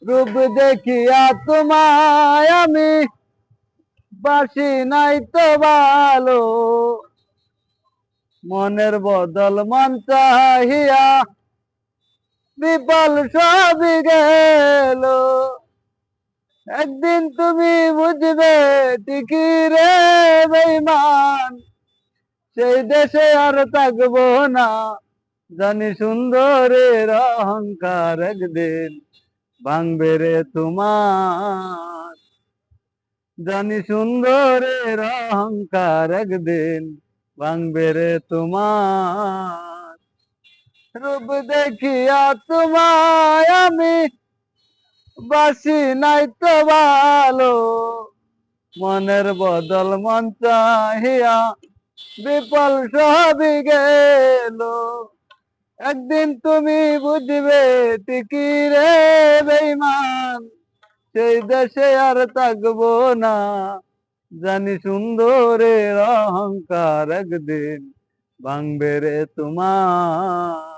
রূপ দেখিয়া তোমায় আমি বাসি নাই তো ভালো, মনের বদল মন চাহিয়া বিপল সবই গেল। একদিন তুমি বুঝবে ঠিকই রে বেঈমান, সেই দেশে আর থাকবো না। জানি সুন্দরের অহংকার একদিন ভাঙবে রে তোমার, জানি সুন্দরের অহংকার একদিন ভাঙবে রে তোমার। রূপ দেখিয়া তোমায় আমি বাসি নাই তো ভালো, মনের বদল মন চাহিয়া বিপল সবই গেল। একদিন তুমি বুঝবে ঠিকই রে বেঈমান, সেই দেশে আর থাকবো না। জানি সুন্দরের অহংকার একদিন ভাঙবে রে তোমার।